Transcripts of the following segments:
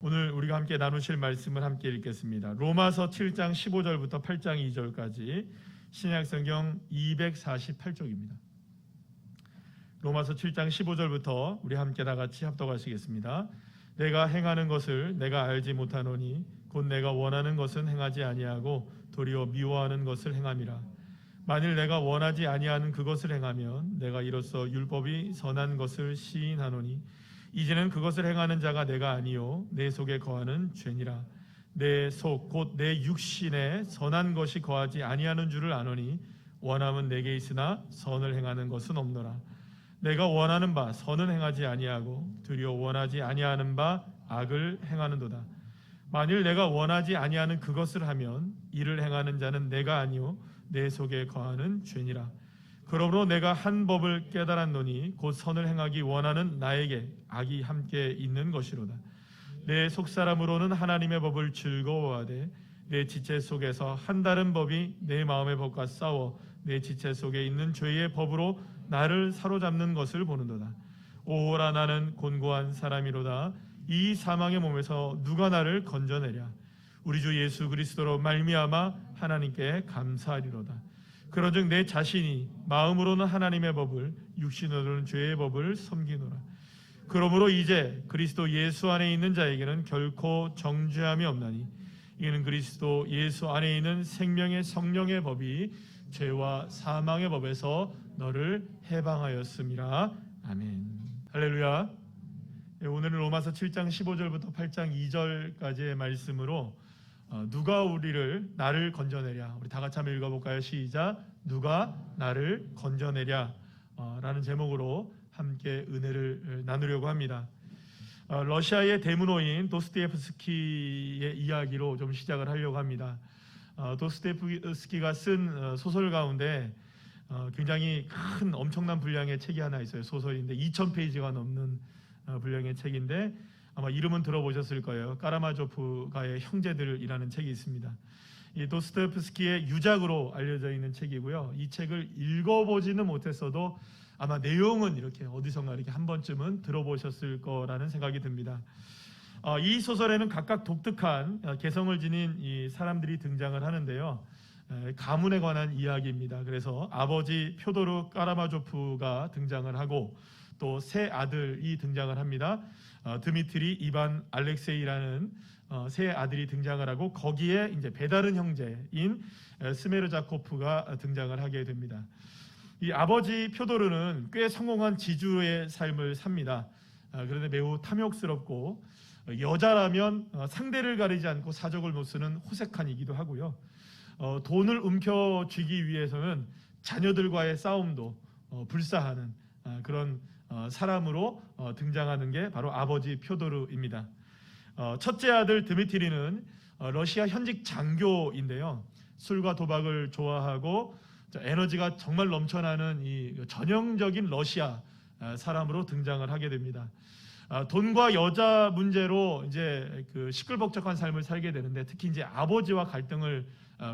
오늘 우리가 함께 나누실 말씀을 함께 읽겠습니다. 로마서 7장 15절부터 8장 2절까지 신약성경 248쪽입니다. 로마서 7장 15절부터 우리 함께 다 같이 합독하시겠습니다. 내가 행하는 것을 내가 알지 못하노니 곧 내가 원하는 것은 행하지 아니하고 도리어 미워하는 것을 행함이라. 만일 내가 원하지 아니하는 그것을 행하면 내가 이로써 율법이 선한 것을 시인하노니 이제는 그것을 행하는 자가 내가 아니요 내 속에 거하는 죄니라. 내 속 곧 내 육신에 선한 것이 거하지 아니하는 줄을 아노니 원함은 내게 있으나 선을 행하는 것은 없노라. 내가 원하는 바 선은 행하지 아니하고 도리어 원하지 아니하는 바 악을 행하는도다. 만일 내가 원하지 아니하는 그것을 하면 이를 행하는 자는 내가 아니요 내 속에 거하는 죄니라. 그러므로 내가 한 법을 깨달았노니 곧 선을 행하기 원하는 나에게 악이 함께 있는 것이로다. 내 속사람으로는 하나님의 법을 즐거워하되 내 지체 속에서 한 다른 법이 내 마음의 법과 싸워 내 지체 속에 있는 죄의 법으로 나를 사로잡는 것을 보는도다. 오호라 나는 곤고한 사람이로다. 이 사망의 몸에서 누가 나를 건져내랴. 우리 주 예수 그리스도로 말미암아 하나님께 감사하리로다. 그런즉 내 자신이 마음으로는 하나님의 법을 육신으로는 죄의 법을 섬기노라. 그러므로 이제 그리스도 예수 안에 있는 자에게는 결코 정죄함이 없나니 이는 그리스도 예수 안에 있는 생명의 성령의 법이 죄와 사망의 법에서 너를 해방하였음이라. 아멘. 할렐루야. 오늘은 로마서 7장 15절부터 8장 2절까지의 말씀으로 누가 우리를 나를 건져내랴. 우리 다 같이 한번 읽어볼까요? 시작. 누가 나를 건져내랴 라는 제목으로 함께 은혜를 나누려고 합니다. 러시아의 대문호인 도스토옙스키의 이야기로 좀 시작을 하려고 합니다. 도스토옙스키가 쓴 소설 가운데 굉장히 큰 엄청난 분량의 책이 하나 있어요. 소설인데 2000페이지가 넘는 분량의 책인데 아마 이름은 들어보셨을 거예요. 까라마조프가의 형제들이라는 책이 있습니다. 이 도스토옙스키의 유작으로 알려져 있는 책이고요. 이 책을 읽어보지는 못했어도 아마 내용은 이렇게 어디선가 이렇게 한 번쯤은 들어보셨을 거라는 생각이 듭니다. 이 소설에는 각각 독특한 개성을 지닌 이 사람들이 등장을 하는데요. 가문에 관한 이야기입니다. 그래서 아버지 표도르 까라마조프가 등장을 하고 또 세 아들이 등장을 합니다. 드미트리, 이반, 알렉세이라는 세 아들이 등장을 하고 거기에 이제 배다른 형제인 스메르자코프가 등장을 하게 됩니다. 이 아버지 표도르는 꽤 성공한 지주의 삶을 삽니다. 그런데 매우 탐욕스럽고 여자라면 상대를 가리지 않고 사족을 못 쓰는 호색한이기도 하고요. 돈을 움켜쥐기 위해서는 자녀들과의 싸움도 불사하는 그런 사람으로 등장하는 게 바로 아버지 표도르입니다. 첫째 아들 드미트리는 러시아 현직 장교인데요. 술과 도박을 좋아하고 에너지가 정말 넘쳐나는 이 전형적인 러시아 사람으로 등장을 하게 됩니다. 돈과 여자 문제로 이제 그 시끌벅적한 삶을 살게 되는데 특히 이제 아버지와 갈등을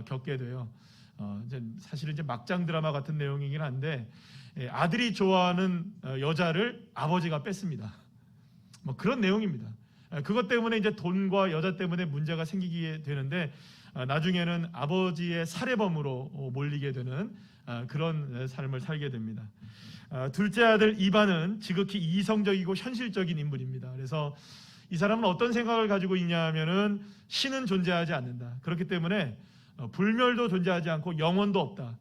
겪게 돼요. 이제 사실은 이제 막장 드라마 같은 내용이긴 한데 아들이 좋아하는 여자를 아버지가 뺐습니다. 뭐 그런 내용입니다. 그것 때문에 이제 돈과 여자 때문에 문제가 생기게 되는데 나중에는 아버지의 살해범으로 몰리게 되는 그런 삶을 살게 됩니다. 둘째 아들 이반은 지극히 이성적이고 현실적인 인물입니다. 그래서 이 사람은 어떤 생각을 가지고 있냐 하면은 신은 존재하지 않는다. 그렇기 때문에 불멸도 존재하지 않고 영원도 없다.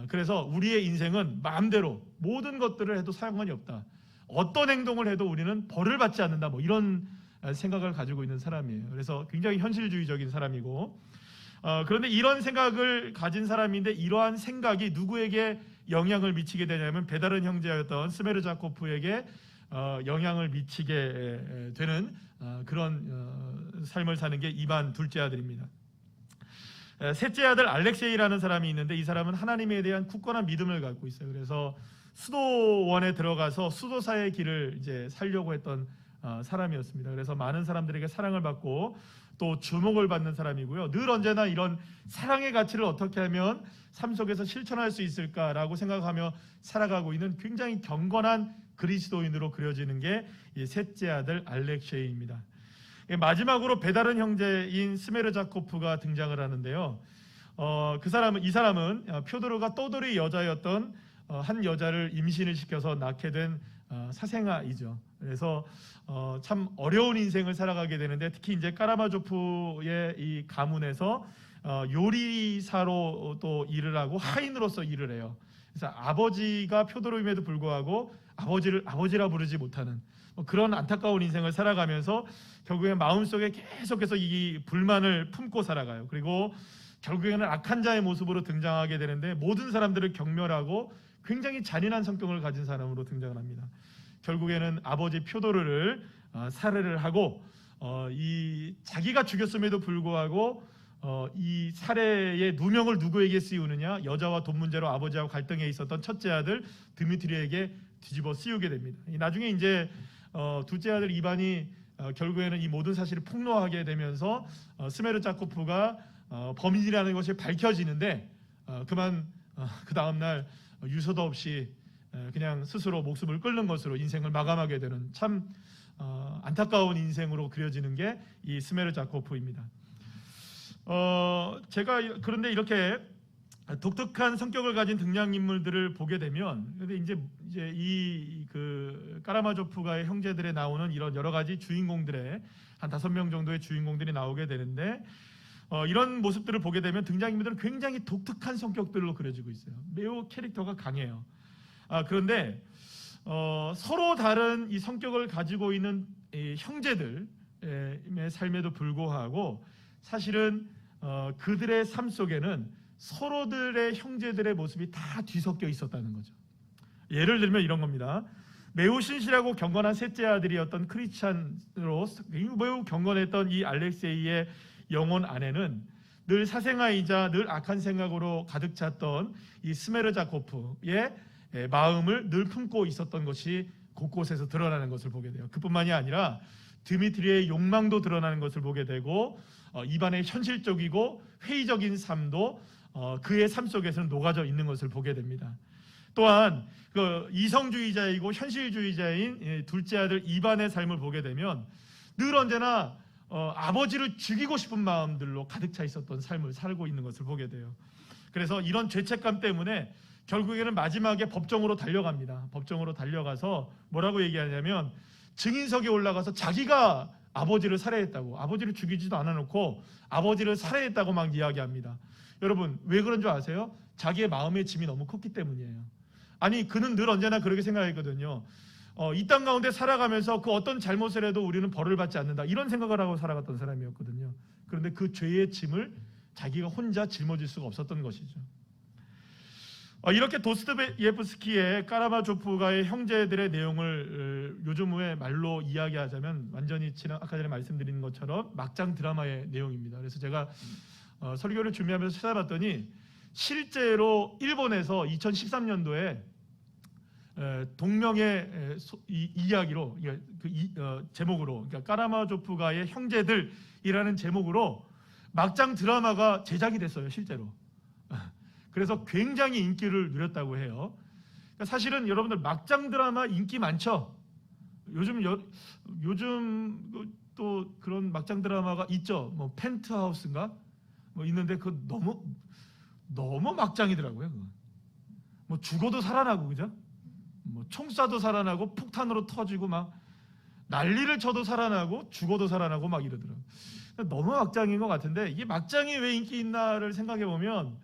그래서 우리의 인생은 마음대로 모든 것들을 해도 상관이 없다. 어떤 행동을 해도 우리는 벌을 받지 않는다. 뭐 이런 생각을 가지고 있는 사람이에요. 그래서 굉장히 현실주의적인 사람이고 그런데 이런 생각을 가진 사람인데 이러한 생각이 누구에게 영향을 미치게 되냐면 배다른 형제였던 스메르자코프에게 영향을 미치게 되는 그런 삶을 사는 게 이반 둘째 아들입니다. 셋째 아들 알렉세이라는 사람이 있는데 이 사람은 하나님에 대한 굳건한 믿음을 갖고 있어요. 그래서 수도원에 들어가서 수도사의 길을 이제 살려고 했던 사람이었습니다. 그래서 많은 사람들에게 사랑을 받고 또 주목을 받는 사람이고요. 늘 언제나 이런 사랑의 가치를 어떻게 하면 삶 속에서 실천할 수 있을까라고 생각하며 살아가고 있는 굉장히 경건한 그리스도인으로 그려지는 게 이 셋째 아들 알렉세이입니다. 마지막으로 배다른 형제인 스메르자코프가 등장을 하는데요. 이 사람은 표도르가 떠돌이 여자였던 한 여자를 임신을 시켜서 낳게 된 사생아이죠. 그래서 참 어려운 인생을 살아가게 되는데, 특히 이제 까라마조프의 이 가문에서 요리사로 또 일을 하고 하인으로서 일을 해요. 그래서 아버지가 표도르임에도 불구하고 아버지를 아버지라 부르지 못하는 그런 안타까운 인생을 살아가면서 결국에 마음속에 계속해서 이 불만을 품고 살아가요. 그리고 결국에는 악한 자의 모습으로 등장하게 되는데, 모든 사람들을 경멸하고 굉장히 잔인한 성격을 가진 사람으로 등장을 합니다. 결국에는 아버지 표도르를 살해를 하고, 이 자기가 죽였음에도 불구하고 이 살해의 누명을 누구에게 씌우느냐, 여자와 돈 문제로 아버지하고 갈등에 있었던 첫째 아들 드미트리에게 뒤집어 씌우게 됩니다. 나중에 이제 둘째 아들 이반이 결국에는 이 모든 사실을 폭로하게 되면서 스메르자코프가 범인이라는 것이 밝혀지는데, 그 다음날 유서도 없이 그냥 스스로 목숨을 끊는 것으로 인생을 마감하게 되는 참 안타까운 인생으로 그려지는 게 이 스메르자코프입니다. 제가 그런데 이렇게 독특한 성격을 가진 등장인물들을 보게 되면, 근데 이제 이 까라마조프가의 형제들에 나오는 이런 여러 가지 주인공들의 한 5명 정도의 주인공들이 나오게 되는데, 이런 모습들을 보게 되면 등장인물들은 굉장히 독특한 성격들로 그려지고 있어요. 매우 캐릭터가 강해요. 그런데 서로 다른 이 성격을 가지고 있는 이 형제들의 삶에도 불구하고 사실은 그들의 삶 속에는 서로들의 형제들의 모습이 다 뒤섞여 있었다는 거죠. 예를 들면 이런 겁니다. 매우 신실하고 경건한 셋째 아들이었던 크리스찬으로 매우 경건했던 이 알렉세이의 영혼 안에는 늘 사생아이자 늘 악한 생각으로 가득 찼던 이 스메르자코프의 마음을 늘 품고 있었던 것이 곳곳에서 드러나는 것을 보게 돼요. 그뿐만이 아니라 드미트리의 욕망도 드러나는 것을 보게 되고, 이반의 현실적이고 회의적인 삶도 그의 삶 속에서는 녹아져 있는 것을 보게 됩니다. 또한 이성주의자이고 현실주의자인 둘째 아들 이반의 삶을 보게 되면 늘 언제나 아버지를 죽이고 싶은 마음들로 가득 차 있었던 삶을 살고 있는 것을 보게 돼요. 그래서 이런 죄책감 때문에 결국에는 마지막에 법정으로 달려갑니다. 법정으로 달려가서 뭐라고 얘기하냐면, 증인석에 올라가서 자기가 아버지를 살해했다고, 아버지를 죽이지도 않아놓고 아버지를 살해했다고 막 이야기합니다. 여러분, 왜 그런 줄 아세요? 자기의 마음의 짐이 너무 컸기 때문이에요. 아니, 그는 늘 언제나 그렇게 생각했거든요. 이 땅 가운데 살아가면서 그 어떤 잘못을 해도 우리는 벌을 받지 않는다, 이런 생각을 하고 살아갔던 사람이었거든요. 그런데 그 죄의 짐을 자기가 혼자 짊어질 수가 없었던 것이죠. 이렇게 도스토옙스키의 까라마조프가의 형제들의 내용을 요즘의 말로 이야기하자면 완전히 아까 전에 말씀드린 것처럼 막장 드라마의 내용입니다. 그래서 제가 설교를 준비하면서 찾아봤더니 실제로 일본에서 2013년도에 동명의 이야기로, 제목으로, 그러니까 까라마조프가의 형제들이라는 제목으로 막장 드라마가 제작이 됐어요, 실제로. 그래서 굉장히 인기를 누렸다고 해요. 그러니까 사실은 여러분들 막장 드라마 인기 많죠? 요즘 또 그런 막장 드라마가 있죠. 뭐 펜트하우스인가? 뭐 있는데 그 너무 막장이더라고요. 그거. 뭐 죽어도 살아나고, 그죠? 뭐 총 쏴도 살아나고 폭탄으로 터지고 막 난리를 쳐도 살아나고 죽어도 살아나고 막 이러더라고요. 너무 막장인 것 같은데, 이게 막장이 왜 인기 있나를 생각해 보면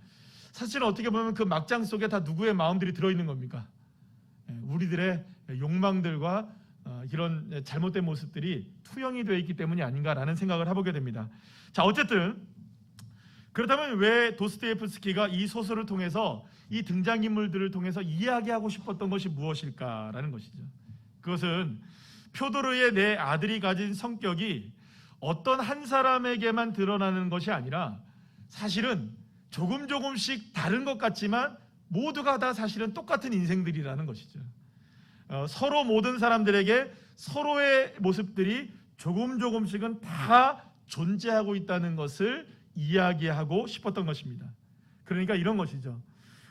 사실은 어떻게 보면 그 막장 속에 다 누구의 마음들이 들어있는 겁니까? 우리들의 욕망들과 이런 잘못된 모습들이 투영이 되어 있기 때문이 아닌가라는 생각을 해보게 됩니다. 자, 어쨌든 그렇다면 왜 도스토옙스키가 이 소설을 통해서 이 등장인물들을 통해서 이야기하고 싶었던 것이 무엇일까라는 것이죠. 그것은 표도르의 내 아들이 가진 성격이 어떤 한 사람에게만 드러나는 것이 아니라 사실은 조금씩 다른 것 같지만 모두가 다 사실은 똑같은 인생들이라는 것이죠. 서로 모든 사람들에게 서로의 모습들이 조금씩은 다 존재하고 있다는 것을 이야기하고 싶었던 것입니다. 그러니까 이런 것이죠.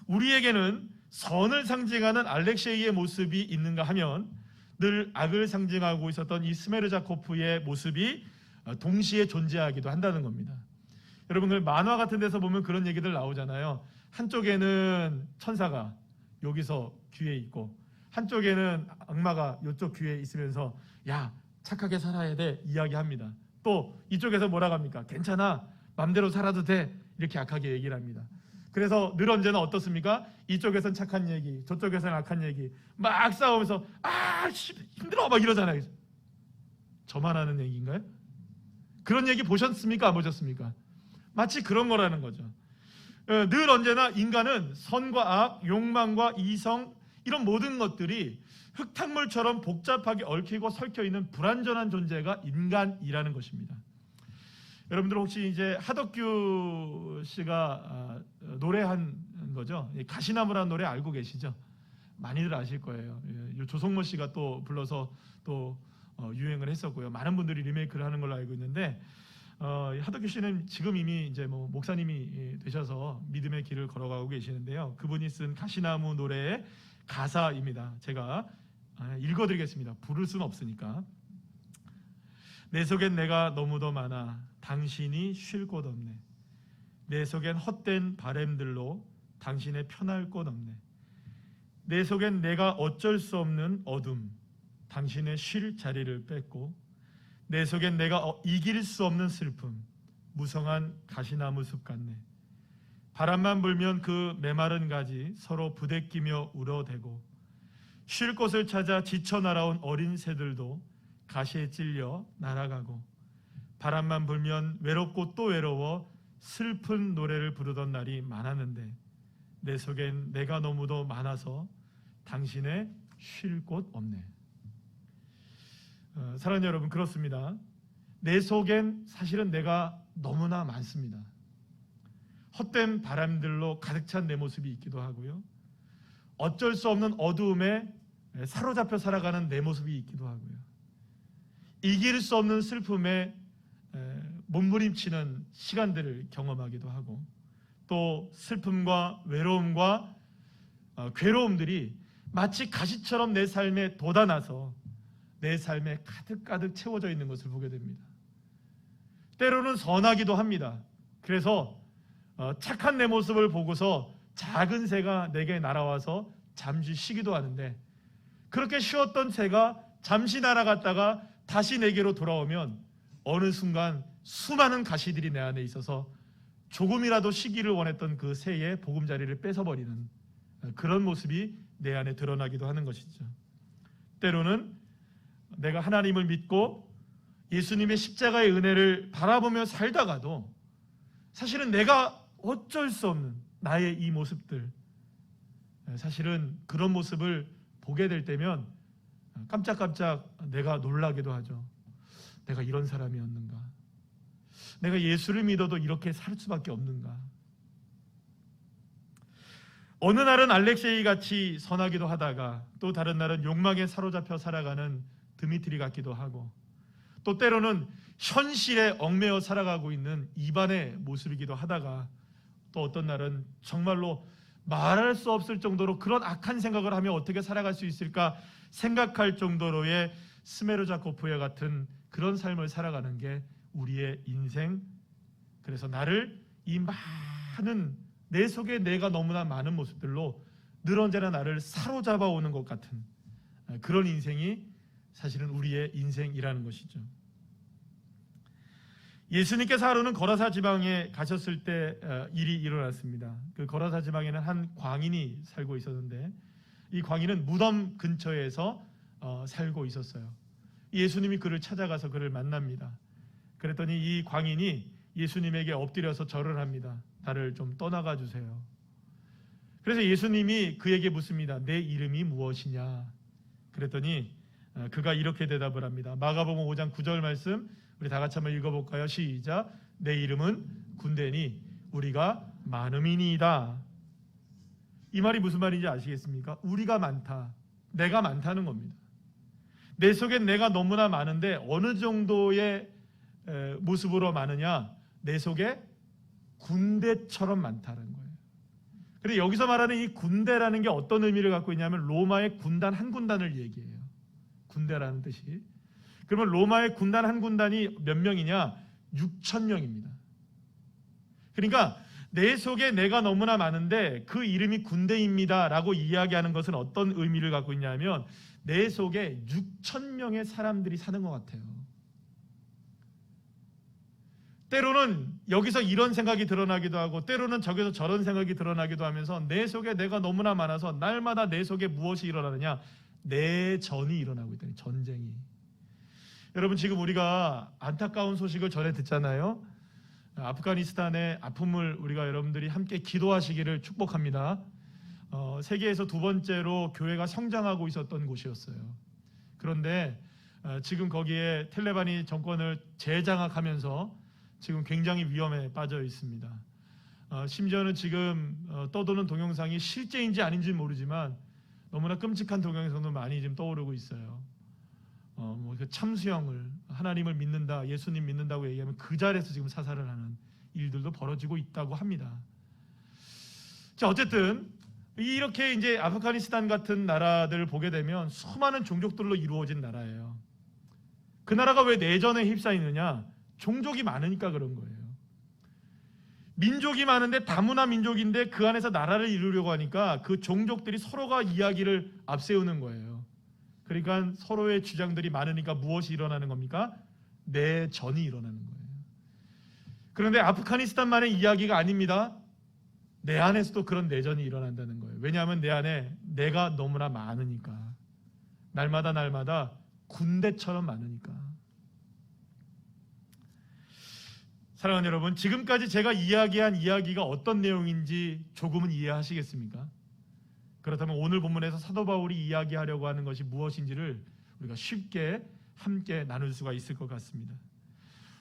우리에게는 선을 상징하는 알렉세이의 모습이 있는가 하면 늘 악을 상징하고 있었던 이 스메르자코프의 모습이 동시에 존재하기도 한다는 겁니다. 여러분, 그 만화 같은 데서 보면 그런 얘기들 나오잖아요. 한쪽에는 천사가 여기서 귀에 있고 한쪽에는 악마가 이쪽 귀에 있으면서 야, 착하게 살아야 돼 이야기합니다. 또 이쪽에서 뭐라고 합니까? 괜찮아, 맘대로 살아도 돼, 이렇게 악하게 얘기를 합니다. 그래서 늘 언제나 어떻습니까? 이쪽에선 착한 얘기, 저쪽에선 악한 얘기 막 싸우면서 힘들어 막 이러잖아요. 저만 하는 얘기인가요? 그런 얘기 보셨습니까? 안 보셨습니까? 마치 그런 거라는 거죠. 늘 언제나 인간은 선과 악, 욕망과 이성, 이런 모든 것들이 흙탕물처럼 복잡하게 얽히고 설켜 있는 불완전한 존재가 인간이라는 것입니다. 여러분들 혹시 이제 하덕규 씨가 노래한 거죠? 가시나무라는 노래 알고 계시죠? 많이들 아실 거예요. 조성모 씨가 또 불러서 또 유행을 했었고요. 많은 분들이 리메이크를 하는 걸로 알고 있는데, 하덕규 씨는 지금 이미 이제 뭐 목사님이 되셔서 믿음의 길을 걸어가고 계시는데요. 그분이 쓴 가시나무 노래의 가사입니다. 제가 읽어드리겠습니다. 부를 수는 없으니까. 내 속엔 내가 너무도 많아 당신이 쉴 곳 없네. 내 속엔 헛된 바램들로 당신의 편할 곳 없네. 내 속엔 내가 어쩔 수 없는 어둠, 당신의 쉴 자리를 뺐고, 내 속엔 내가 이길 수 없는 슬픔, 무성한 가시나무 숲 같네. 바람만 불면 그 메마른 가지 서로 부대끼며 울어대고, 쉴 곳을 찾아 지쳐 날아온 어린 새들도 가시에 찔려 날아가고, 바람만 불면 외롭고 또 외로워 슬픈 노래를 부르던 날이 많았는데, 내 속엔 내가 너무도 많아서 당신의 쉴 곳 없네. 사랑하는 여러분, 그렇습니다. 내 속엔 사실은 내가 너무나 많습니다. 헛된 바람들로 가득 찬 내 모습이 있기도 하고요. 어쩔 수 없는 어두움에 사로잡혀 살아가는 내 모습이 있기도 하고요. 이길 수 없는 슬픔에 몸부림치는 시간들을 경험하기도 하고, 또 슬픔과 외로움과 괴로움들이 마치 가시처럼 내 삶에 돋아나서 내 삶에 가득가득 채워져 있는 것을 보게 됩니다. 때로는 선하기도 합니다. 그래서 착한 내 모습을 보고서 작은 새가 내게 날아와서 잠시 쉬기도 하는데, 그렇게 쉬었던 새가 잠시 날아갔다가 다시 내게로 돌아오면 어느 순간 수많은 가시들이 내 안에 있어서 조금이라도 쉬기를 원했던 그 새의 보금자리를 뺏어버리는 그런 모습이 내 안에 드러나기도 하는 것이죠. 때로는 내가 하나님을 믿고 예수님의 십자가의 은혜를 바라보며 살다가도 사실은 내가 어쩔 수 없는 나의 이 모습들, 사실은 그런 모습을 보게 될 때면 깜짝깜짝 내가 놀라기도 하죠. 내가 이런 사람이었는가? 내가 예수를 믿어도 이렇게 살 수밖에 없는가? 어느 날은 알렉세이 같이 선하기도 하다가 또 다른 날은 욕망에 사로잡혀 살아가는 드미트리 같기도 하고, 또 때로는 현실에 얽매여 살아가고 있는 이반의 모습이기도 하다가, 또 어떤 날은 정말로 말할 수 없을 정도로 그런 악한 생각을 하며 어떻게 살아갈 수 있을까 생각할 정도로의 스메르자코프와 같은 그런 삶을 살아가는 게 우리의 인생. 그래서 나를 이 많은 내 속에 내가 너무나 많은 모습들로 늘 언제나 나를 사로잡아 오는 것 같은 그런 인생이 사실은 우리의 인생이라는 것이죠. 예수님께서 하루는 거라사 지방에 가셨을 때 일이 일어났습니다. 그 거라사 지방에는 한 광인이 살고 있었는데, 이 광인은 무덤 근처에서 살고 있었어요. 예수님이 그를 찾아가서 그를 만납니다. 그랬더니 이 광인이 예수님에게 엎드려서 절을 합니다. 나를 좀 떠나가 주세요. 그래서 예수님이 그에게 묻습니다. 내 이름이 무엇이냐? 그랬더니 그가 이렇게 대답을 합니다. 마가복음 5장 9절 말씀 우리 다 같이 한번 읽어볼까요? 시작. 내 이름은 군대니 우리가 많음이니이다. 이 말이 무슨 말인지 아시겠습니까? 우리가 많다, 내가 많다는 겁니다. 내 속엔 내가 너무나 많은데 어느 정도의 모습으로 많으냐? 내 속에 군대처럼 많다는 거예요. 그런데 여기서 말하는 이 군대라는 게 어떤 의미를 갖고 있냐면 로마의 군단 한 군단을 얘기해요. 군대라는 뜻이. 그러면 로마의 군단 한 군단이 몇 명이냐? 6천 명입니다. 그러니까 내 속에 내가 너무나 많은데 그 이름이 군대입니다 라고 이야기하는 것은 어떤 의미를 갖고 있냐면 내 속에 6천 명의 사람들이 사는 것 같아요. 때로는 여기서 이런 생각이 드러나기도 하고 때로는 저기서 저런 생각이 드러나기도 하면서 내 속에 내가 너무나 많아서 날마다 내 속에 무엇이 일어나느냐? 내전이 일어나고 있다. 전쟁이. 여러분, 지금 우리가 안타까운 소식을 전해 듣잖아요. 아프가니스탄의 아픔을 우리가 여러분들이 함께 기도하시기를 축복합니다. 세계에서 두 번째로 교회가 성장하고 있었던 곳이었어요. 그런데 지금 거기에 텔레반이 정권을 재장악하면서 지금 굉장히 위험에 빠져 있습니다. 심지어는 지금 떠도는 동영상이 실제인지 아닌지 모르지만 너무나 끔찍한 동영상도 많이 지금 떠오르고 있어요. 참수형을, 하나님을 믿는다, 예수님 믿는다고 얘기하면 그 자리에서 지금 사살을 하는 일들도 벌어지고 있다고 합니다. 자, 어쨌든 이렇게 이제 아프가니스탄 같은 나라들을 보게 되면 수많은 종족들로 이루어진 나라예요. 그 나라가 왜 내전에 휩싸이느냐? 종족이 많으니까 그런 거예요. 민족이 많은데 다문화 민족인데 그 안에서 나라를 이루려고 하니까 그 종족들이 서로가 이야기를 앞세우는 거예요. 그러니까 서로의 주장들이 많으니까 무엇이 일어나는 겁니까? 내전이 일어나는 거예요. 그런데 아프가니스탄만의 이야기가 아닙니다. 내 안에서도 그런 내전이 일어난다는 거예요. 왜냐하면 내 안에 내가 너무나 많으니까. 날마다 군대처럼 많으니까. 사랑하는 여러분, 지금까지 제가 이야기한 이야기가 어떤 내용인지 조금은 이해하시겠습니까? 그렇다면 오늘 본문에서 사도 바울이 이야기하려고 하는 것이 무엇인지를 우리가 쉽게 함께 나눌 수가 있을 것 같습니다.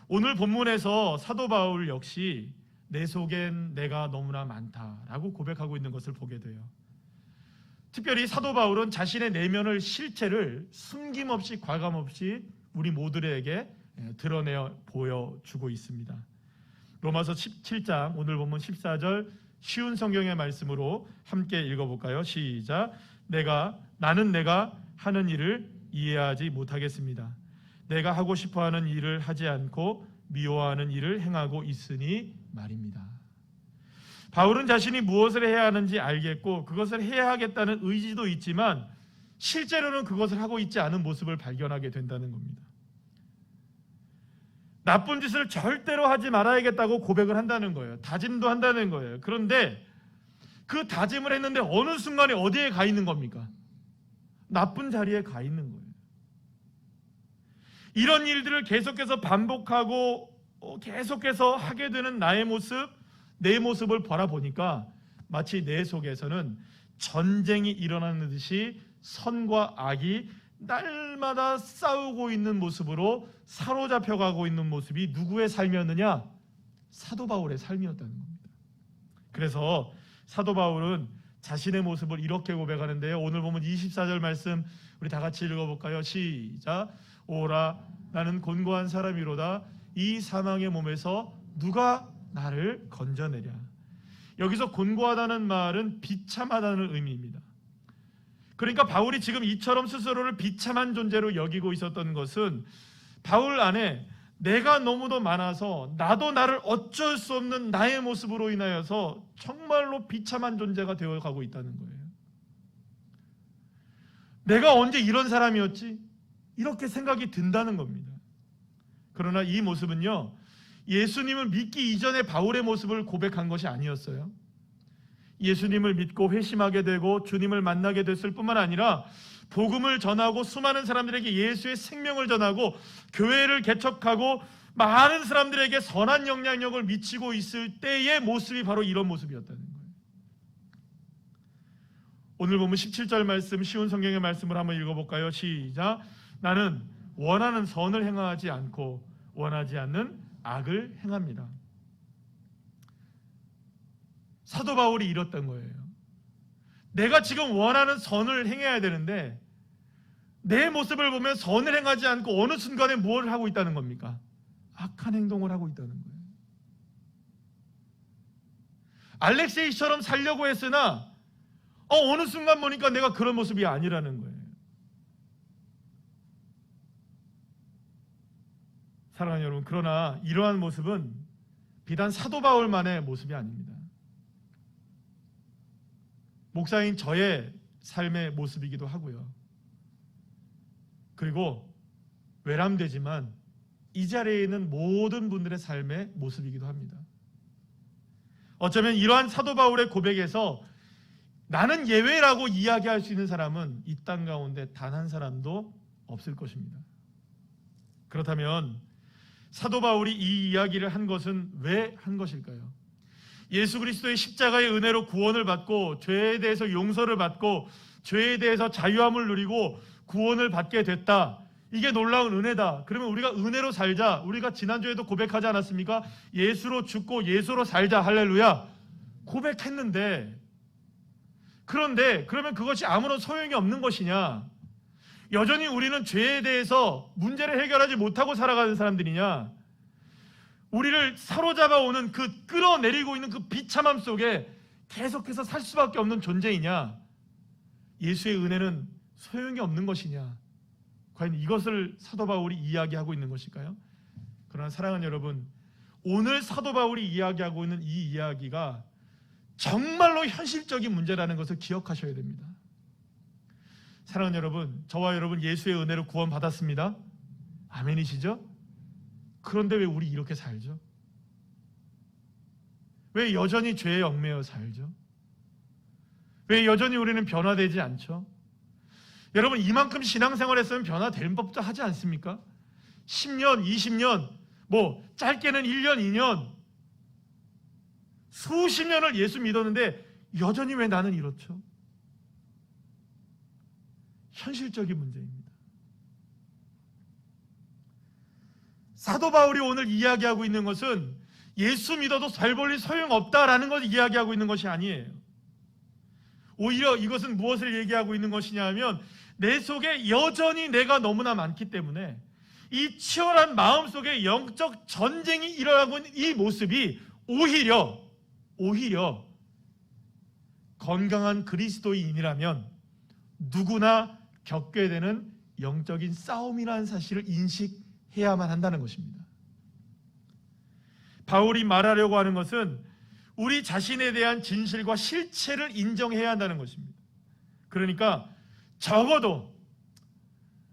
오늘 본문에서 사도 바울 역시 내 속엔 내가 너무나 많다라고 고백하고 있는 것을 보게 돼요. 특별히 사도 바울은 자신의 내면을, 실체를 숨김없이 과감없이 우리 모두에게 드러내어 보여주고 있습니다. 로마서 17장 오늘 본문 14절 쉬운 성경의 말씀으로 함께 읽어볼까요? 시작. 나는 내가 하는 일을 이해하지 못하겠습니다. 내가 하고 싶어하는 일을 하지 않고 미워하는 일을 행하고 있으니 말입니다. 바울은 자신이 무엇을 해야 하는지 알겠고 그것을 해야 하겠다는 의지도 있지만 실제로는 그것을 하고 있지 않은 모습을 발견하게 된다는 겁니다. 나쁜 짓을 절대로 하지 말아야겠다고 고백을 한다는 거예요. 다짐도 한다는 거예요. 그런데 그 다짐을 했는데 어느 순간에 어디에 가 있는 겁니까? 나쁜 자리에 가 있는 거예요. 이런 일들을 계속해서 반복하고 계속해서 하게 되는 나의 모습, 내 모습을 바라보니까 마치 내 속에서는 전쟁이 일어나는 듯이 선과 악이 날마다 싸우고 있는 모습으로 사로잡혀가고 있는 모습이 누구의 삶이었느냐? 사도 바울의 삶이었다는 겁니다. 그래서 사도 바울은 자신의 모습을 이렇게 고백하는데요. 오늘 보면 24절 말씀 우리 다 같이 읽어볼까요? 시작. 오라 나는 곤고한 사람이로다. 이 사망의 몸에서 누가 나를 건져내랴. 여기서 곤고하다는 말은 비참하다는 의미입니다. 그러니까 바울이 지금 이처럼 스스로를 비참한 존재로 여기고 있었던 것은 바울 안에 내가 너무도 많아서 나도 나를 어쩔 수 없는 나의 모습으로 인하여서 정말로 비참한 존재가 되어가고 있다는 거예요. 내가 언제 이런 사람이었지? 이렇게 생각이 든다는 겁니다. 그러나 이 모습은요, 예수님을 믿기 이전에 바울의 모습을 고백한 것이 아니었어요. 예수님을 믿고 회심하게 되고 주님을 만나게 됐을 뿐만 아니라 복음을 전하고 수많은 사람들에게 예수의 생명을 전하고 교회를 개척하고 많은 사람들에게 선한 영향력을 미치고 있을 때의 모습이 바로 이런 모습이었다는 거예요. 오늘 보면 17절 말씀, 쉬운 성경의 말씀을 한번 읽어볼까요? 시작. 나는 원하는 선을 행하지 않고 원하지 않는 악을 행합니다. 사도 바울이 이랬던 거예요. 내가 지금 원하는 선을 행해야 되는데 내 모습을 보면 선을 행하지 않고 어느 순간에 무엇을 하고 있다는 겁니까? 악한 행동을 하고 있다는 거예요. 알렉세이처럼 살려고 했으나 어느 순간 보니까 내가 그런 모습이 아니라는 거예요. 사랑하는 여러분, 그러나 이러한 모습은 비단 사도 바울만의 모습이 아닙니다. 목사인 저의 삶의 모습이기도 하고요. 그리고 외람되지만 이 자리에 있는 모든 분들의 삶의 모습이기도 합니다. 어쩌면 이러한 사도 바울의 고백에서 나는 예외라고 이야기할 수 있는 사람은 이 땅 가운데 단 한 사람도 없을 것입니다. 그렇다면 사도 바울이 이 이야기를 한 것은 왜 한 것일까요? 예수 그리스도의 십자가의 은혜로 구원을 받고 죄에 대해서 용서를 받고 죄에 대해서 자유함을 누리고 구원을 받게 됐다. 이게 놀라운 은혜다. 그러면 우리가 은혜로 살자. 우리가 지난주에도 고백하지 않았습니까? 예수로 죽고 예수로 살자. 할렐루야. 고백했는데, 그런데 그러면 그것이 아무런 소용이 없는 것이냐? 여전히 우리는 죄에 대해서 문제를 해결하지 못하고 살아가는 사람들이냐? 우리를 사로잡아 오는 그 끌어내리고 있는 그 비참함 속에 계속해서 살 수밖에 없는 존재이냐? 예수의 은혜는 소용이 없는 것이냐? 과연 이것을 사도 바울이 이야기하고 있는 것일까요? 그러나 사랑하는 여러분, 오늘 사도 바울이 이야기하고 있는 이 이야기가 정말로 현실적인 문제라는 것을 기억하셔야 됩니다. 사랑하는 여러분, 저와 여러분 예수의 은혜로 구원받았습니다. 아멘이시죠? 그런데 왜 우리 이렇게 살죠? 왜 여전히 죄에 얽매여 살죠? 왜 여전히 우리는 변화되지 않죠? 여러분, 이만큼 신앙생활 했으면 변화될 법도 하지 않습니까? 10년, 20년, 뭐 짧게는 1년, 2년, 수십 년을 예수 믿었는데 여전히 왜 나는 이렇죠? 현실적인 문제입니다. 사도 바울이 오늘 이야기하고 있는 것은 예수 믿어도 별 볼일 소용없다라는 것을 이야기하고 있는 것이 아니에요. 오히려 이것은 무엇을 얘기하고 있는 것이냐 하면 내 속에 여전히 내가 너무나 많기 때문에 이 치열한 마음속에 영적 전쟁이 일어나고 있는 이 모습이 오히려 건강한 그리스도인이라면 누구나 겪게 되는 영적인 싸움이라는 사실을 인식해야만 한다는 것입니다. 바울이 말하려고 하는 것은 우리 자신에 대한 진실과 실체를 인정해야 한다는 것입니다. 그러니까 적어도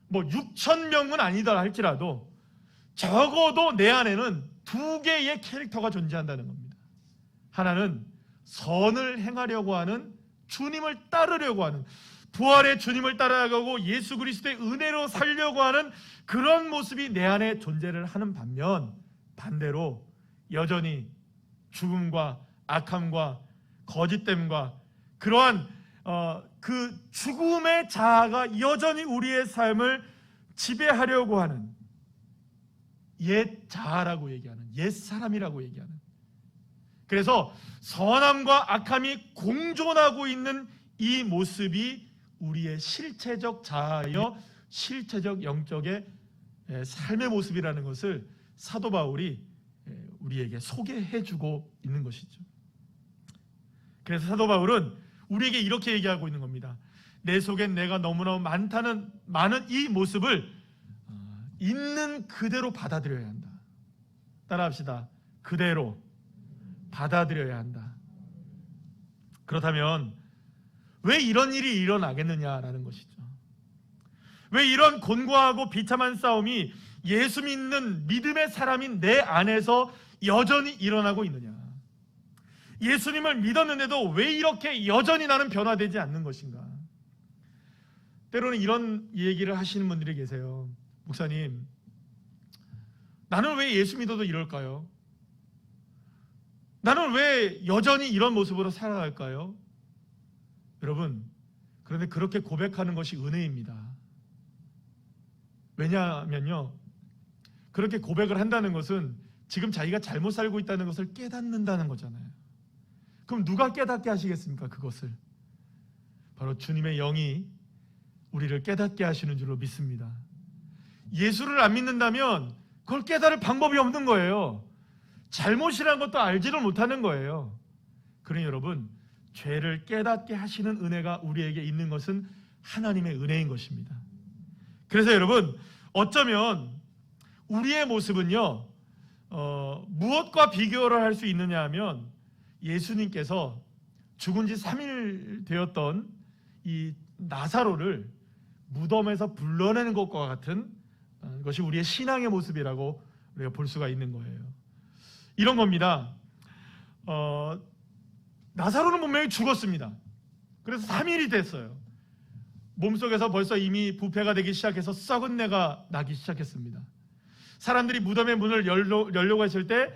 뭐 6,000명은 아니다 할지라도 적어도 내 안에는 두 개의 캐릭터가 존재한다는 겁니다. 하나는 선을 행하려고 하는, 주님을 따르려고 하는, 부활의 주님을 따라가고 예수 그리스도의 은혜로 살려고 하는 그런 모습이 내 안에 존재를 하는 반면, 반대로 여전히 죽음과 악함과 거짓됨과 그러한 그 죽음의 자아가 여전히 우리의 삶을 지배하려고 하는 옛 자아라고 얘기하는, 옛 사람이라고 얘기하는, 그래서 선함과 악함이 공존하고 있는 이 모습이 우리의 실체적 자아여 실체적 영적의 삶의 모습이라는 것을 사도 바울이 우리에게 소개해주고 있는 것이죠. 그래서 사도 바울은 우리에게 이렇게 얘기하고 있는 겁니다. 내 속엔 내가 너무나 많은 이 모습을 있는 그대로 받아들여야 한다. 따라합시다. 그대로 받아들여야 한다. 그렇다면 왜 이런 일이 일어나겠느냐라는 것이죠. 왜 이런 곤고하고 비참한 싸움이 예수 믿는 믿음의 사람인 내 안에서 여전히 일어나고 있느냐? 예수님을 믿었는데도 왜 이렇게 여전히 나는 변화되지 않는 것인가? 때로는 이런 얘기를 하시는 분들이 계세요. 목사님, 나는 왜 예수 믿어도 이럴까요? 나는 왜 여전히 이런 모습으로 살아갈까요? 여러분, 그런데 그렇게 고백하는 것이 은혜입니다. 왜냐하면요, 그렇게 고백을 한다는 것은 지금 자기가 잘못 살고 있다는 것을 깨닫는다는 거잖아요. 그럼 누가 깨닫게 하시겠습니까? 그것을 바로 주님의 영이 우리를 깨닫게 하시는 줄로 믿습니다. 예수를 안 믿는다면 그걸 깨달을 방법이 없는 거예요. 잘못이라는 것도 알지를 못하는 거예요. 그러니 여러분, 죄를 깨닫게 하시는 은혜가 우리에게 있는 것은 하나님의 은혜인 것입니다. 그래서 여러분, 어쩌면 우리의 모습은요, 무엇과 비교를 할 수 있느냐 하면 예수님께서 죽은 지 3일 되었던 이 나사로를 무덤에서 불러내는 것과 같은 것이 우리의 신앙의 모습이라고 우리가 볼 수가 있는 거예요. 이런 겁니다. 나사로는 분명히 죽었습니다. 그래서 3일이 됐어요. 몸속에서 벌써 이미 부패가 되기 시작해서 썩은 내가 나기 시작했습니다. 사람들이 무덤의 문을 열려고 했을 때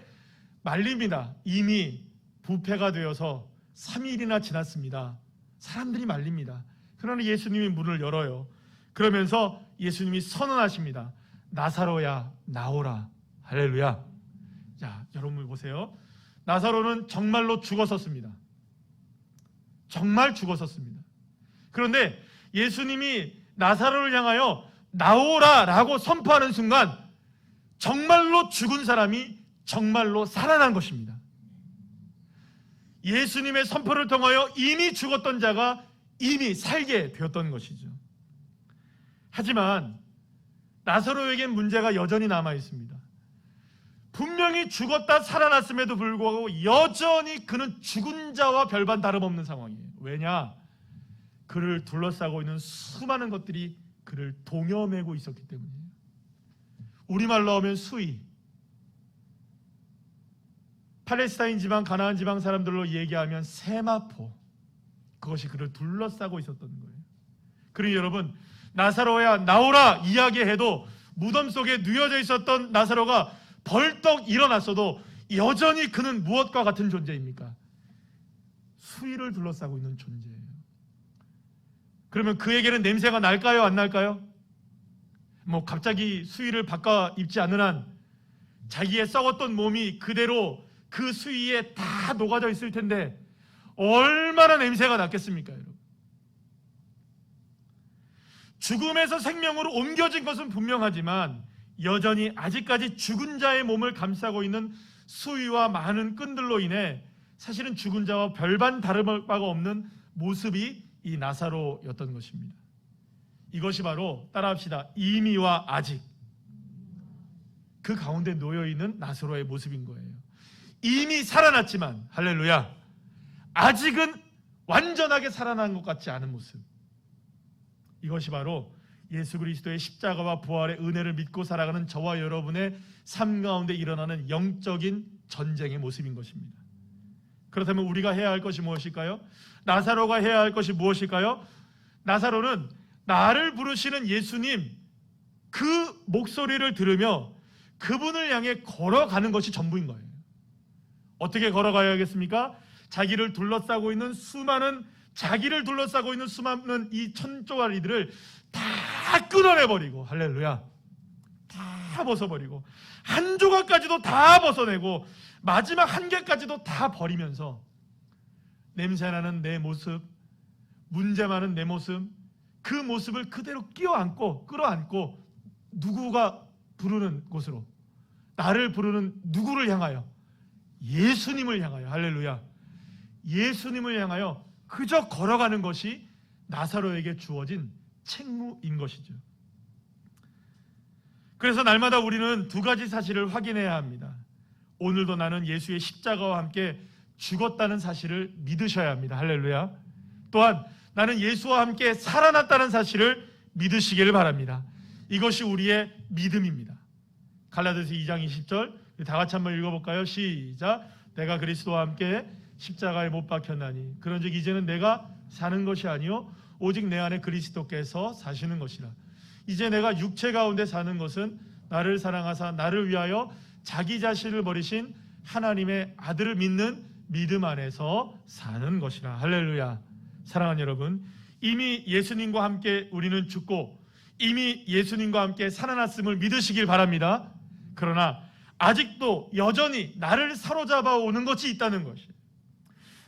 말립니다. 이미 부패가 되어서 3일이나 지났습니다. 사람들이 말립니다. 그러나 예수님이 문을 열어요. 그러면서 예수님이 선언하십니다. 나사로야 나오라. 할렐루야. 자, 여러분 보세요. 나사로는 정말로 죽었었습니다. 정말 죽었었습니다. 그런데 예수님이 나사로를 향하여 나오라 라고 선포하는 순간 정말로 죽은 사람이 정말로 살아난 것입니다. 예수님의 선포를 통하여 이미 죽었던 자가 이미 살게 되었던 것이죠. 하지만 나사로에겐 문제가 여전히 남아 있습니다. 분명히 죽었다 살아났음에도 불구하고 여전히 그는 죽은 자와 별반 다름없는 상황이에요. 왜냐? 그를 둘러싸고 있는 수많은 것들이 그를 동여매고 있었기 때문이에요. 우리말로 하면 수위, 팔레스타인 지방, 가나안 지방 사람들로 얘기하면 세마포, 그것이 그를 둘러싸고 있었던 거예요. 그러니 여러분, 나사로야 나오라 이야기해도 무덤 속에 누워져 있었던 나사로가 벌떡 일어났어도 여전히 그는 무엇과 같은 존재입니까? 수위를 둘러싸고 있는 존재예요. 그러면 그에게는 냄새가 날까요? 안 날까요? 갑자기 수위를 바꿔 입지 않는 한 자기의 썩었던 몸이 그대로 그 수위에 다 녹아져 있을 텐데 얼마나 냄새가 났겠습니까, 여러분? 죽음에서 생명으로 옮겨진 것은 분명하지만 여전히 아직까지 죽은 자의 몸을 감싸고 있는 수위와 많은 끈들로 인해 사실은 죽은 자와 별반 다를 바가 없는 모습이 이 나사로였던 것입니다. 이것이 바로 따라합시다. 이미와 아직, 그 가운데 놓여있는 나사로의 모습인 거예요. 이미 살아났지만 할렐루야, 아직은 완전하게 살아난 것 같지 않은 모습. 이것이 바로 예수 그리스도의 십자가와 부활의 은혜를 믿고 살아가는 저와 여러분의 삶 가운데 일어나는 영적인 전쟁의 모습인 것입니다. 그렇다면 우리가 해야 할 것이 무엇일까요? 나사로가 해야 할 것이 무엇일까요? 나사로는 나를 부르시는 예수님 그 목소리를 들으며 그분을 향해 걸어가는 것이 전부인 거예요. 어떻게 걸어가야겠습니까? 자기를 둘러싸고 있는 수많은 이 천조가리들을 다 끊어내버리고, 할렐루야, 다 벗어버리고 한 조각까지도 다 벗어내고 마지막 한 개까지도 다 버리면서 냄새나는 내 모습, 문제 많은 내 모습, 그 모습을 그대로 끌어안고 누구가 부르는 곳으로, 나를 부르는 누구를 향하여, 예수님을 향하여, 할렐루야, 예수님을 향하여 그저 걸어가는 것이 나사로에게 주어진 책무인 것이죠. 그래서 날마다 우리는 두 가지 사실을 확인해야 합니다. 오늘도 나는 예수의 십자가와 함께 죽었다는 사실을 믿으셔야 합니다. 할렐루야. 또한 나는 예수와 함께 살아났다는 사실을 믿으시기를 바랍니다. 이것이 우리의 믿음입니다. 갈라디아서 2장 20절 다 같이 한번 읽어볼까요? 시작. 내가 그리스도와 함께 십자가에 못 박혔나니 그런즉 이제는 내가 사는 것이 아니요 오직 내 안에 그리스도께서 사시는 것이라. 이제 내가 육체 가운데 사는 것은 나를 사랑하사 나를 위하여 자기 자신을 버리신 하나님의 아들을 믿는 믿음 안에서 사는 것이라. 할렐루야. 사랑하는 여러분, 이미 예수님과 함께 우리는 죽고 이미 예수님과 함께 살아났음을 믿으시길 바랍니다. 그러나 아직도 여전히 나를 사로잡아 오는 것이 있다는 것이,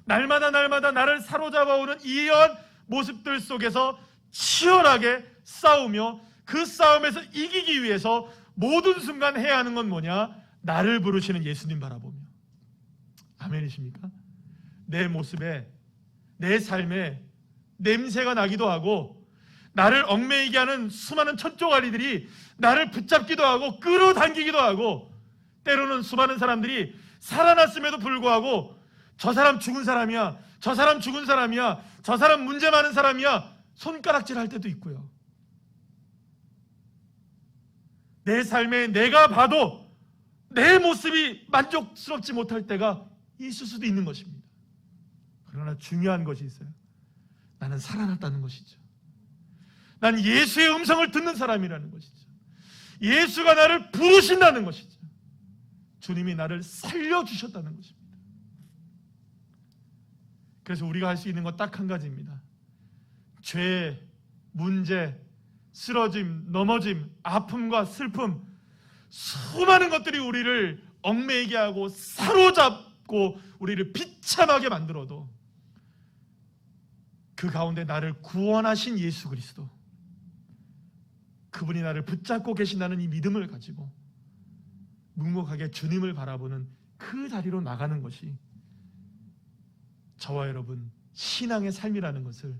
날마다 나를 사로잡아 오는 이러한 모습들 속에서 치열하게 싸우며 그 싸움에서 이기기 위해서 모든 순간 해야 하는 건 뭐냐? 나를 부르시는 예수님 바라보며. 아멘이십니까? 내 모습에, 내 삶에 냄새가 나기도 하고 나를 얽매이게 하는 수많은 천조가리들이 나를 붙잡기도 하고 끌어당기기도 하고, 때로는 수많은 사람들이 살아났음에도 불구하고 저 사람 죽은 사람이야, 저 사람 죽은 사람이야, 저 사람 문제 많은 사람이야 손가락질 할 때도 있고요. 내 삶에 내가 봐도 내 모습이 만족스럽지 못할 때가 있을 수도 있는 것입니다. 그러나 중요한 것이 있어요. 나는 살아났다는 것이죠. 난 예수의 음성을 듣는 사람이라는 것이죠. 예수가 나를 부르신다는 것이죠. 주님이 나를 살려주셨다는 것입니다. 그래서 우리가 할 수 있는 건 딱 한 가지입니다. 죄, 문제, 쓰러짐, 넘어짐, 아픔과 슬픔, 수많은 것들이 우리를 얽매이게 하고 사로잡고 우리를 비참하게 만들어도 그 가운데 나를 구원하신 예수 그리스도, 그분이 나를 붙잡고 계신다는 이 믿음을 가지고 묵묵하게 주님을 바라보는 그 자리로 나가는 것이 저와 여러분 신앙의 삶이라는 것을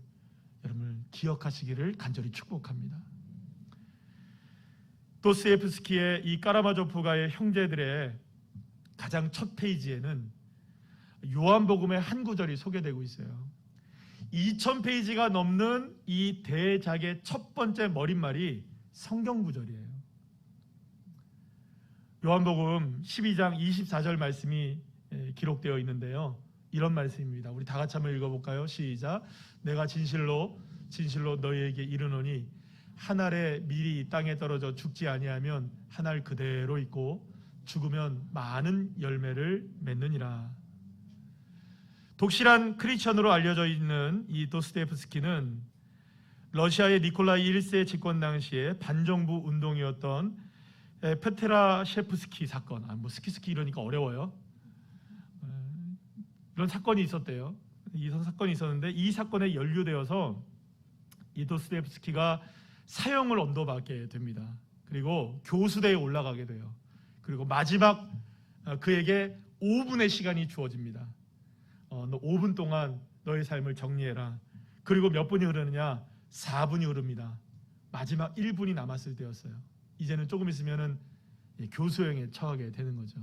여러분 기억하시기를 간절히 축복합니다. 도스토옙스키의 이 까라마조프가의 형제들의 가장 첫 페이지에는 요한복음의 한 구절이 소개되고 있어요. 2000페이지가 넘는 이 대작의 첫 번째 머릿말이 성경 구절이에요. 요한복음 12장 24절 말씀이 기록되어 있는데요. 이런 말씀입니다. 우리 다 같이 한번 읽어볼까요? 시작. 내가 진실로 너희에게 이르노니 한 알의 밀이 땅에 떨어져 죽지 아니하면 한 알 그대로 있고 죽으면 많은 열매를 맺느니라. 독실한 크리스천으로 알려져 있는 이 도스토옙스키는 러시아의 니콜라이 1세 집권 당시에 반정부 운동이었던 페트라셰프스키 사건, 스키 이러니까 어려워요. 이런 사건이 있었대요. 이 사건이 있었는데 이 사건에 연루되어서 이 도스토옙스키가 사형을 언도받게 됩니다. 그리고 교수대에 올라가게 돼요. 그리고 마지막 그에게 5분의 시간이 주어집니다. 너 5분 동안 너의 삶을 정리해라. 그리고 몇 분이 흐르느냐? 4분이 흐릅니다. 마지막 1분이 남았을 때였어요. 이제는 조금 있으면은 교수형에 처하게 되는 거죠.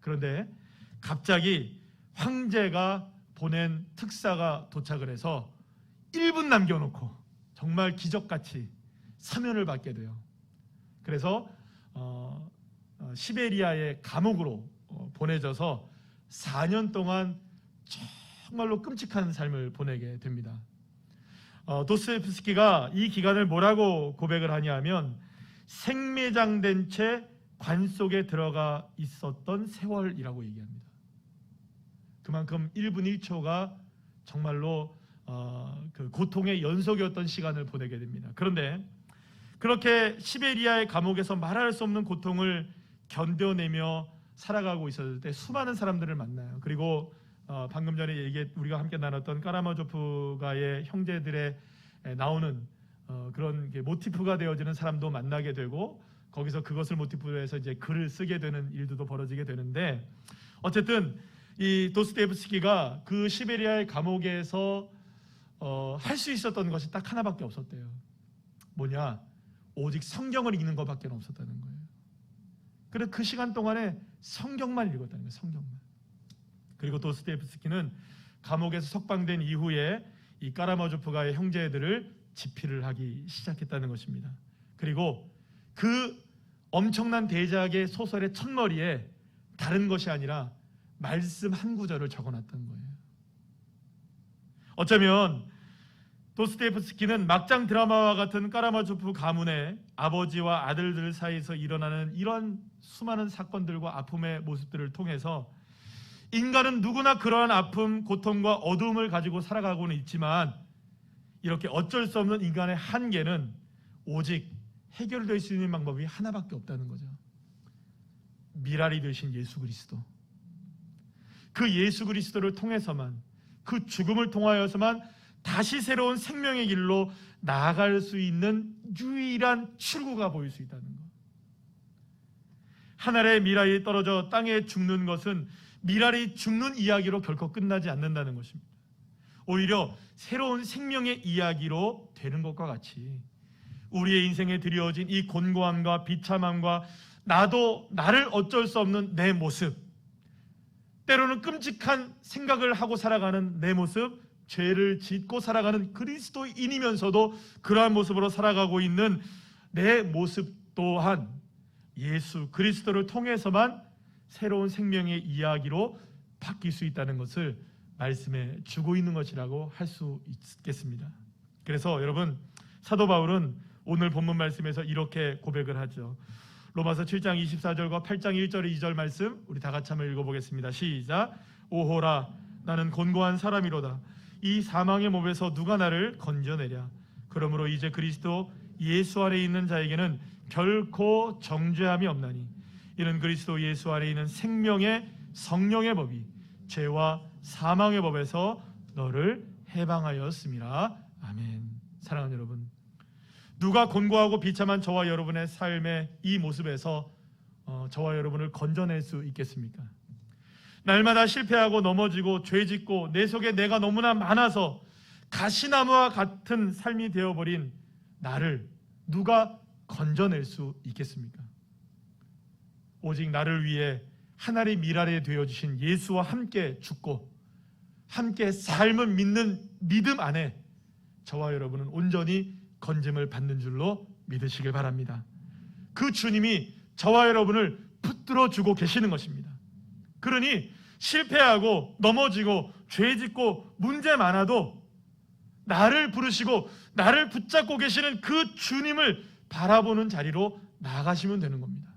그런데 갑자기 황제가 보낸 특사가 도착을 해서 1분 남겨놓고 정말 기적같이 사면을 받게 돼요. 그래서 시베리아의 감옥으로 보내져서 4년 동안 정말로 끔찍한 삶을 보내게 됩니다. 도스토옙스키가 이 기간을 뭐라고 고백을 하냐면 생매장된 채 관 속에 들어가 있었던 세월이라고 얘기합니다. 그만큼 1분 1초가 정말로 그 고통의 연속이었던 시간을 보내게 됩니다. 그런데 그렇게 시베리아의 감옥에서 말할 수 없는 고통을 견뎌내며 살아가고 있었을 때 수많은 사람들을 만나요. 그리고 방금 전에 우리가 함께 나눴던 까라마조프가의 형제들의 나오는 그런 모티프가 되어지는 사람도 만나게 되고 거기서 그것을 모티프로 해서 이제 글을 쓰게 되는 일들도 벌어지게 되는데, 어쨌든 이 도스토옙스키가 그 시베리아의 감옥에서 할 수 있었던 것이 딱 하나밖에 없었대요. 뭐냐? 오직 성경을 읽는 것밖에 없었다는 거예요. 그래서 그 시간 동안에 성경만 읽었다는 거예요. 성경만. 그리고 도스토옙스키는 감옥에서 석방된 이후에 이 까라마조프가의 형제들을 집필을 하기 시작했다는 것입니다. 그리고 그 엄청난 대작의 소설의 첫머리에 다른 것이 아니라 말씀 한 구절을 적어놨던 거예요. 어쩌면 도스토옙스키는 막장 드라마와 같은 까라마조프 가문의 아버지와 아들들 사이에서 일어나는 이런 수많은 사건들과 아픔의 모습들을 통해서 인간은 누구나 그러한 아픔, 고통과 어두움을 가지고 살아가고는 있지만 이렇게 어쩔 수 없는 인간의 한계는 오직 해결될 수 있는 방법이 하나밖에 없다는 거죠. 미랄이 되신 예수 그리스도. 그 예수 그리스도를 통해서만, 그 죽음을 통하여서만 다시 새로운 생명의 길로 나아갈 수 있는 유일한 출구가 보일 수 있다는 것. 하늘의 미랄이 떨어져 땅에 죽는 것은 미랄이 죽는 이야기로 결코 끝나지 않는다는 것입니다. 오히려 새로운 생명의 이야기로 되는 것과 같이 우리의 인생에 드리워진 이 곤고함과 비참함과 나도 나를 어쩔 수 없는 내 모습, 때로는 끔찍한 생각을 하고 살아가는 내 모습, 죄를 짓고 살아가는 그리스도인이면서도 그러한 모습으로 살아가고 있는 내 모습 또한 예수 그리스도를 통해서만 새로운 생명의 이야기로 바뀔 수 있다는 것을 말씀해 주고 있는 것이라고 할 수 있겠습니다. 그래서 여러분, 사도 바울은 오늘 본문 말씀에서 이렇게 고백을 하죠. 로마서 7장 24절과 8장 1절 2절 말씀 우리 다 같이 한번 읽어보겠습니다. 시작. 오호라 나는 곤고한 사람이로다. 이 사망의 몸에서 누가 나를 건져내랴. 그러므로 이제 그리스도 예수 안에 있는 자에게는 결코 정죄함이 없나니 이는 그리스도 예수 안에 있는 생명의 성령의 법이 죄와 사망의 법에서 너를 해방하였음이라. 아멘. 사랑하는 여러분, 누가 곤고하고 비참한 저와 여러분의 삶의 이 모습에서 저와 여러분을 건져낼 수 있겠습니까? 날마다 실패하고 넘어지고 죄짓고 내 속에 내가 너무나 많아서 가시나무와 같은 삶이 되어버린 나를 누가 건져낼 수 있겠습니까? 오직 나를 위해 하나님 미랄에 되어주신 예수와 함께 죽고 함께 삶을 믿는 믿음 안에 저와 여러분은 온전히 건짐을 받는 줄로 믿으시길 바랍니다. 그 주님이 저와 여러분을 붙들어 주고 계시는 것입니다. 그러니 실패하고 넘어지고 죄짓고 문제 많아도 나를 부르시고 나를 붙잡고 계시는 그 주님을 바라보는 자리로 나아가시면 되는 겁니다.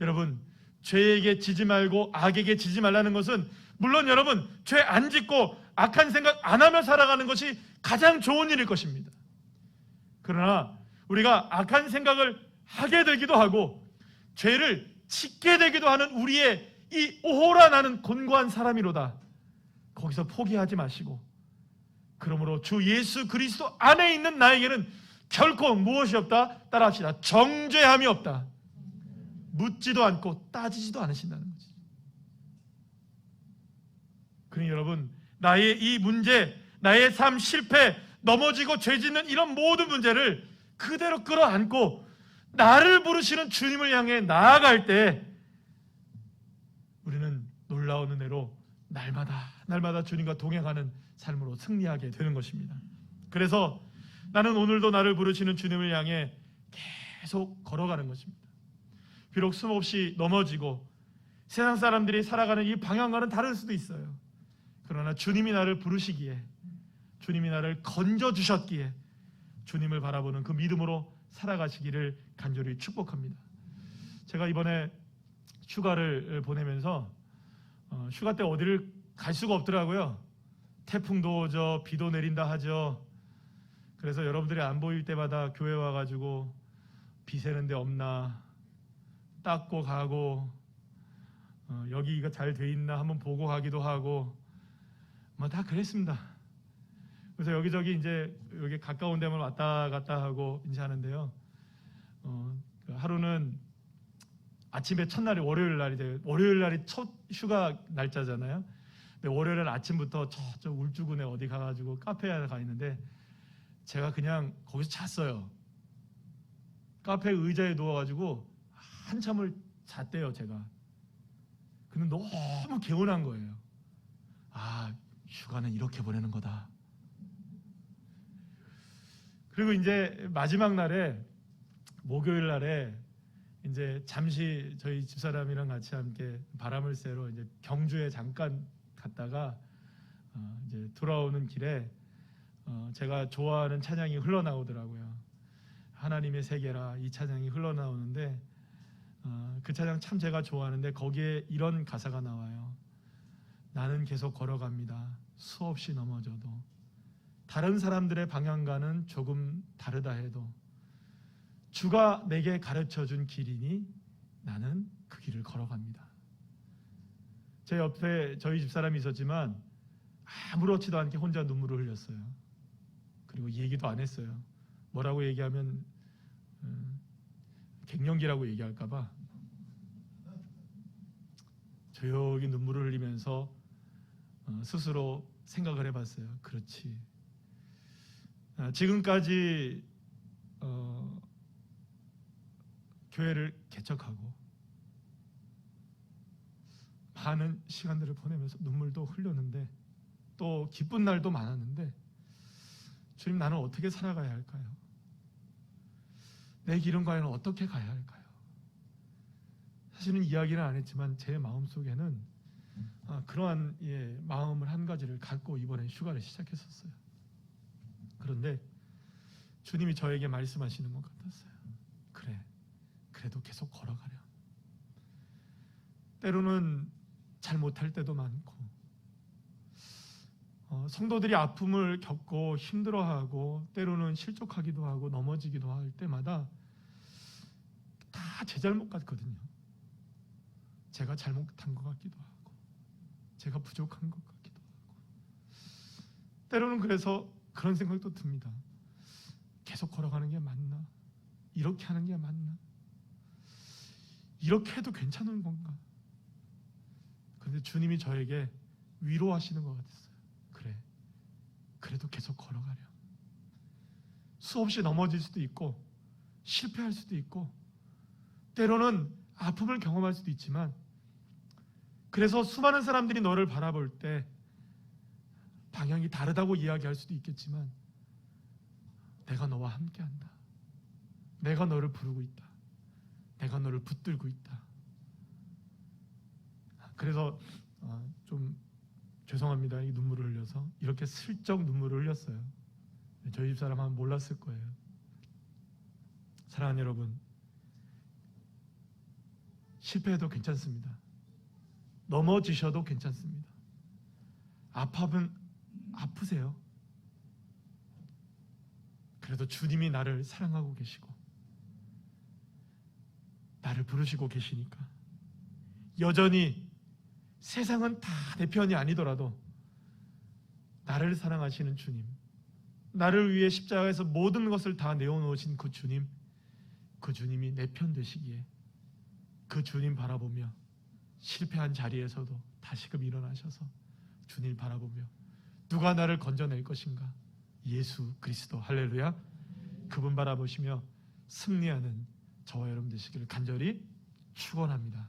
여러분, 죄에게 지지 말고 악에게 지지 말라는 것은 물론 여러분 죄 안 짓고 악한 생각 안 하며 살아가는 것이 가장 좋은 일일 것입니다. 그러나 우리가 악한 생각을 하게 되기도 하고 죄를 짓게 되기도 하는 우리의 이 오호라 나는 곤고한 사람이로다, 거기서 포기하지 마시고 그러므로 주 예수 그리스도 안에 있는 나에게는 결코 무엇이 없다? 따라합시다. 정죄함이 없다. 묻지도 않고 따지지도 않으신다는 거지. 그러니 여러분, 나의 이 문제, 나의 삶 실패, 넘어지고 죄짓는 이런 모든 문제를 그대로 끌어안고 나를 부르시는 주님을 향해 나아갈 때 우리는 놀라운 은혜로 날마다 주님과 동행하는 삶으로 승리하게 되는 것입니다. 그래서 나는 오늘도 나를 부르시는 주님을 향해 계속 걸어가는 것입니다. 비록 숨없이 넘어지고 세상 사람들이 살아가는 이 방향과는 다를 수도 있어요. 그러나 주님이 나를 부르시기에, 주님이 나를 건져주셨기에 주님을 바라보는 그 믿음으로 살아가시기를 간절히 축복합니다. 제가 이번에 휴가를 보내면서 휴가 때 어디를 갈 수가 없더라고요. 태풍도 오죠, 비도 내린다 하죠. 그래서 여러분들이 안 보일 때마다 교회 와가지고 비 새는 데 없나 닦고 가고, 여기 이거 잘 돼 있나 한번 보고 가기도 하고 뭐 다 그랬습니다. 그래서 여기저기 이제 여기 가까운 데만 왔다 갔다 하고 이제 하는데요. 하루는 아침에 첫날이 월요일 날이 돼요. 월요일 날이 첫 휴가 날짜잖아요. 근데 월요일 아침부터 저쪽 울주군에 어디 가가지고 카페에 하나 가 있는데 제가 그냥 거기서 잤어요. 카페 의자에 누워가지고 한참을 잤대요, 제가. 근데 너무 개운한 거예요. 아, 휴가는 이렇게 보내는 거다. 그리고 이제 마지막 날에, 목요일 날에 이제 잠시 저희 집사람이랑 같이 함께 바람을 쐬러 이제 경주에 잠깐 갔다가 이제 돌아오는 길에 제가 좋아하는 찬양이 흘러나오더라고요. 하나님의 세계라, 이 찬양이 흘러나오는데 그 찬양 참 제가 좋아하는데 거기에 이런 가사가 나와요. 나는 계속 걸어갑니다. 수없이 넘어져도 다른 사람들의 방향과는 조금 다르다 해도 주가 내게 가르쳐준 길이니 나는 그 길을 걸어갑니다. 제 옆에 저희 집사람이 있었지만 아무렇지도 않게 혼자 눈물을 흘렸어요. 그리고 얘기도 안 했어요. 뭐라고 얘기하면 갱년기라고 얘기할까 봐 조용히 눈물을 흘리면서 스스로 생각을 해봤어요. 그렇지, 지금까지 교회를 개척하고 많은 시간들을 보내면서 눈물도 흘렸는데 또 기쁜 날도 많았는데, 주님, 나는 어떻게 살아가야 할까요? 내 길은 과연 어떻게 가야 할까요? 사실은 이야기는 안 했지만 제 마음속에는 그러한 마음을 한 가지를 갖고 이번에 휴가를 시작했었어요. 그런데 주님이 저에게 말씀하시는 것 같았어요. 그래도 계속 걸어가려. 때로는 잘 못할 때도 많고, 성도들이 아픔을 겪고 힘들어하고 때로는 실족하기도 하고 넘어지기도 할 때마다 다 제 잘못 같거든요. 제가 잘못한 것 같기도 하고 제가 부족한 것 같기도 하고, 때로는 그래서 그런 생각도 듭니다. 계속 걸어가는 게 맞나? 이렇게 하는 게 맞나? 이렇게 해도 괜찮은 건가? 그런데 주님이 저에게 위로하시는 것 같았어요. 그래도 계속 걸어가려. 수없이 넘어질 수도 있고 실패할 수도 있고 때로는 아픔을 경험할 수도 있지만, 그래서 수많은 사람들이 너를 바라볼 때 방향이 다르다고 이야기할 수도 있겠지만, 내가 너와 함께한다. 내가 너를 부르고 있다. 내가 너를 붙들고 있다. 그래서 좀 죄송합니다. 이 눈물을 흘려서 이렇게 슬쩍 눈물을 흘렸어요. 저희 집사람은 몰랐을 거예요. 사랑하는 여러분, 실패해도 괜찮습니다. 넘어지셔도 괜찮습니다. 아파면 아프세요. 그래도 주님이 나를 사랑하고 계시고 나를 부르시고 계시니까, 여전히 세상은 다 내 편이 아니더라도 나를 사랑하시는 주님, 나를 위해 십자가에서 모든 것을 다 내어놓으신 그 주님, 그 주님이 내 편 되시기에 그 주님 바라보며 실패한 자리에서도 다시금 일어나셔서 주님 바라보며 누가 나를 건져낼 것인가? 예수 그리스도. 할렐루야. 그분 바라보시며 승리하는 저와 여러분 되시기를 간절히 축원합니다.